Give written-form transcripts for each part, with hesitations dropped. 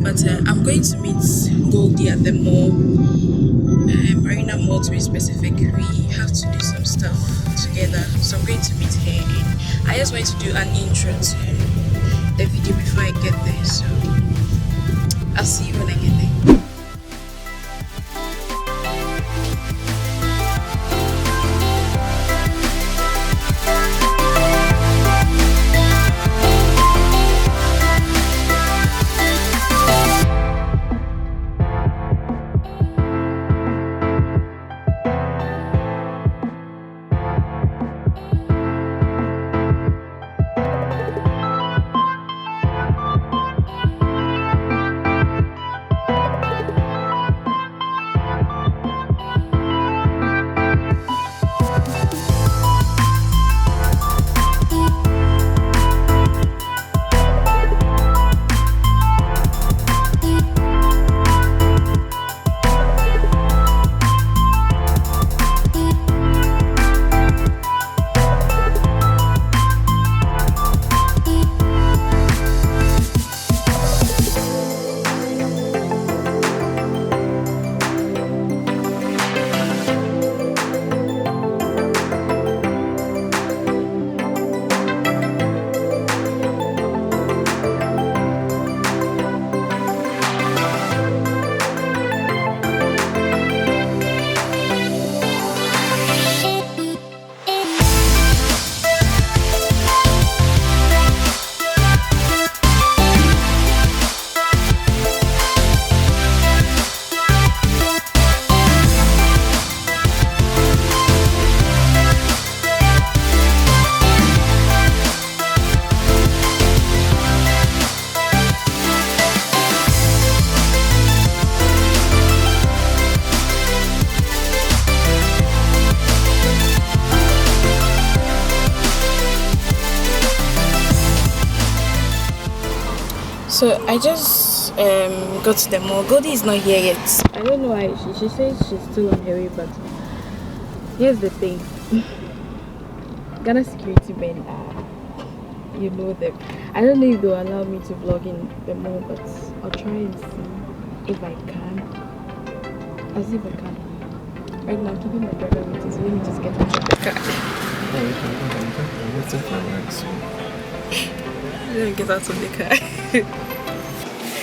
But I'm going to meet Goldie at the mall, Marina Mall to be specific. We have to do some stuff together, so I'm going to meet her. And I just want to do an intro to the video before I get there. So I'll see you when I get there. So I just got to the mall. Goldie is not here yet. I don't know why. She says she's still on her way, but here's the thing. Ghana security men you know them. I don't know if they'll allow me to vlog in the mall, but I'll try and see if I can. I'll see if I can. Right now, I'm keeping my brother with us. Let me just get out of the car. Oh, you can go. I'm waiting for a ride soon. Let me get out of the car.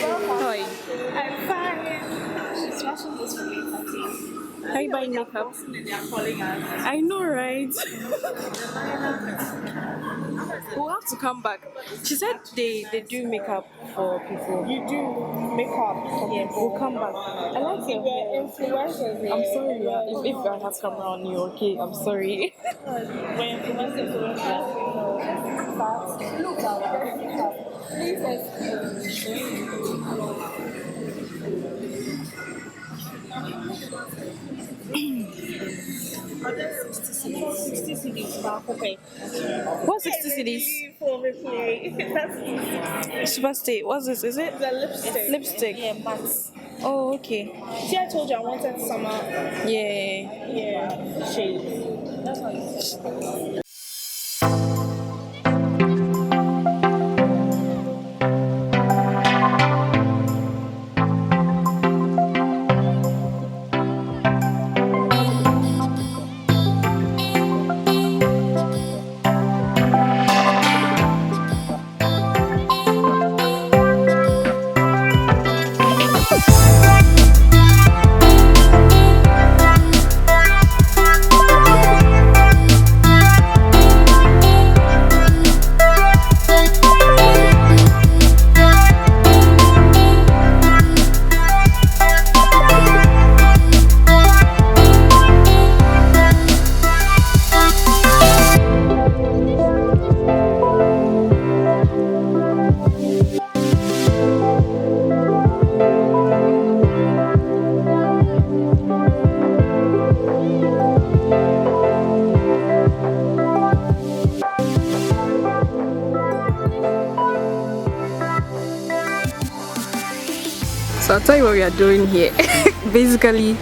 How are you? I'm fine. She's watching this for me, party. How are you buying makeup? They are calling us. I know, right? We'll have to come back. She said they do makeup for people. You do makeup for Yeah, people. we'll come back. I like your We're hair. influencers. I'm sorry, yeah. If I have camera on you, okay? I'm sorry. We're influencers, so we're just, look at our makeup. Please excuse 60 CDs back, okay. What's 60 CDs? For me, please. That's Super Stay. What's this? Is it? the lipstick. Lipstick. Yeah, matte. Oh, okay. See, I told you I wanted summer. Yeah. Shades. That's how it's. So I'll tell you what we are doing here. Basically,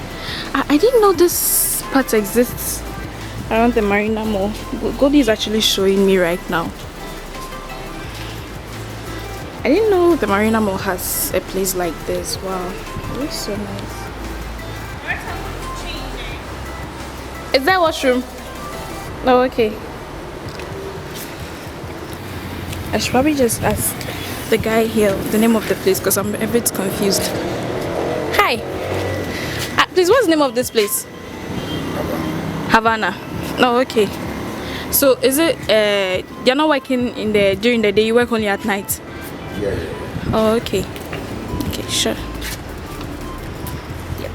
I didn't know this part exists around the Marina Mall. Goldie is actually showing me right now. I didn't know the Marina Mall has a place like this. Wow, it looks so nice. Is that washroom? Oh, okay. I should probably just ask the guy here the name of the place because I'm a bit confused. Hi. Please, what's the name of this place? Havana. Oh, okay. So is it you're not working during the day, you work only at night? Yeah. Oh, okay. Okay, sure. Yep.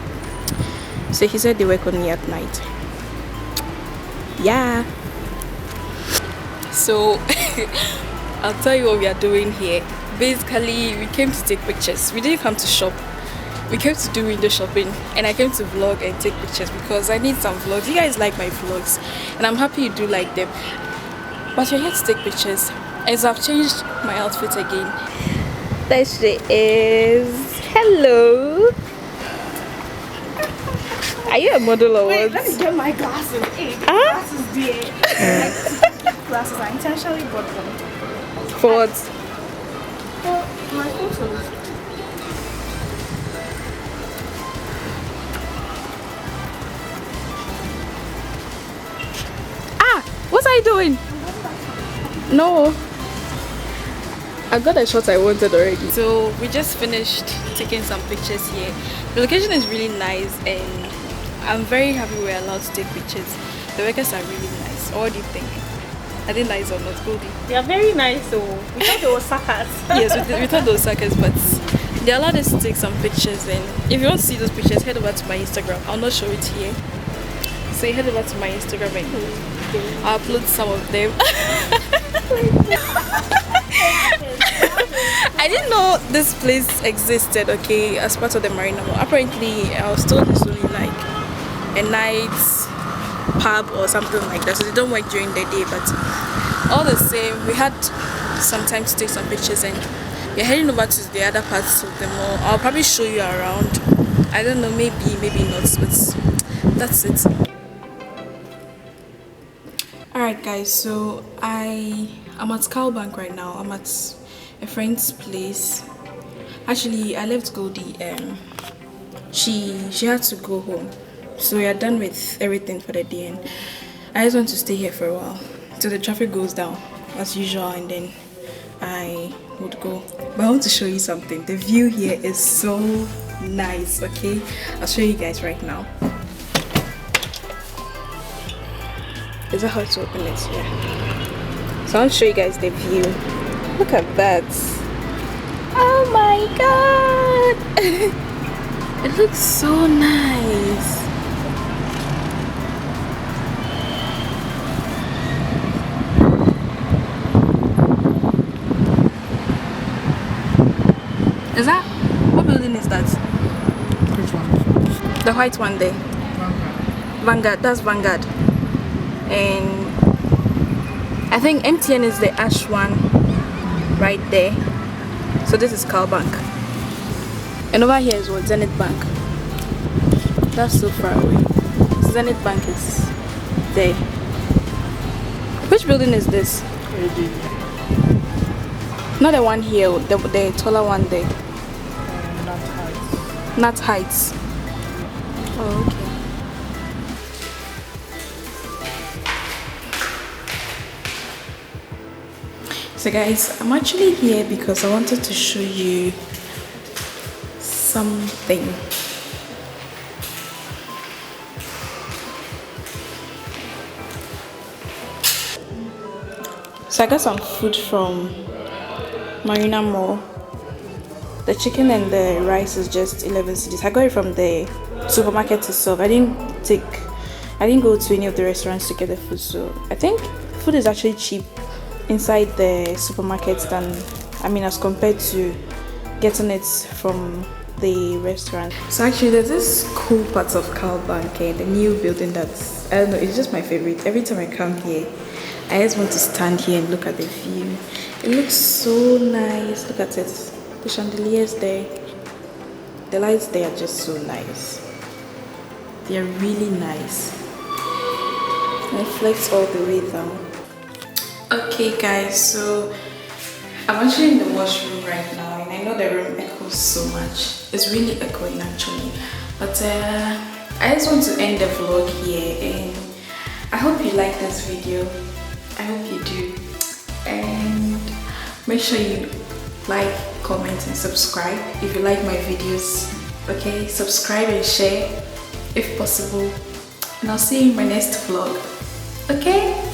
So he said they work only at night. Yeah. So I'll tell you what we are doing here. Basically, we came to take pictures. We didn't come to shop. We came to do window shopping, and I came to vlog and take pictures because I need some vlogs. You guys like my vlogs, and I'm happy you do like them. But we're here to take pictures, and so I've changed my outfit again. There she is. Hello. Are you a model or Wait, what? let me get my glasses. Hey, the glasses there. Glasses, I intentionally bought them. For what? For my photos. What are you doing? No. I got the shot I wanted already. So we just finished taking some pictures here. The location is really nice and I'm very happy we're allowed to take pictures. The workers are really nice. What do you think? Are they nice or not, Goldie? They are very nice though. We thought they were suckers. Yes, we thought they were suckers, but they allowed us to take some pictures, and if you want to see those pictures, head over to my Instagram. I'll not show it here. So you head over to my Instagram and I'll upload some of them. I didn't know this place existed, okay, as part of the Marina Mall. Apparently, I was told it's only like a night pub or something like that, so they don't work during the day, but all the same, we had some time to take some pictures and we're heading over to the other parts of the mall. I'll probably show you around. I don't know, maybe not, but that's it. Alright guys, so I'm at Bank right now. I'm at a friend's place. Actually, I left Goldie. She had to go home, so we are done with everything for the day, and I just want to stay here for a while till the traffic goes down as usual, and then I would go. But I want to show you something. The view here is so nice. Okay, I'll show you guys right now. Is that how to open it? Yeah. So I'll show you guys the view. Look at that. Oh my god. It looks so nice. Is that, what building is that? Which one? The white one there. Vanguard. That's Vanguard. And I think MTN is the ash one right there. So this is Bank. And over here is what? Zenith Bank. That's so far away. Zenith Bank is there. Which building is this? AD. Not the one here, the taller one there. Not Nat heights. Heights. Oh, okay. So guys, I'm actually here because I wanted to show you something. So I got some food from Marina Mall. The chicken and the rice is just 11 cedis. I got it from the supermarket itself. I didn't go to any of the restaurants to get the food, so I think food is actually cheap inside the supermarkets than, as compared to getting it from the restaurant. So actually there's this cool part of Bank, the new building that's, I don't know, it's just my favorite. Every time I come here, I just want to stand here and look at the view. It looks so nice. Look at it. The chandeliers there. The lights there are just so nice. They are really nice. And it reflects all the way down. Okay guys, so I'm actually in the washroom right now, and I know the room echoes so much. It's really echoing actually. But I just want to end the vlog here, and I hope you like this video. I hope you do. And make sure you like, comment, and subscribe if you like my videos. Okay, subscribe and share if possible. And I'll see you in my next vlog. Okay?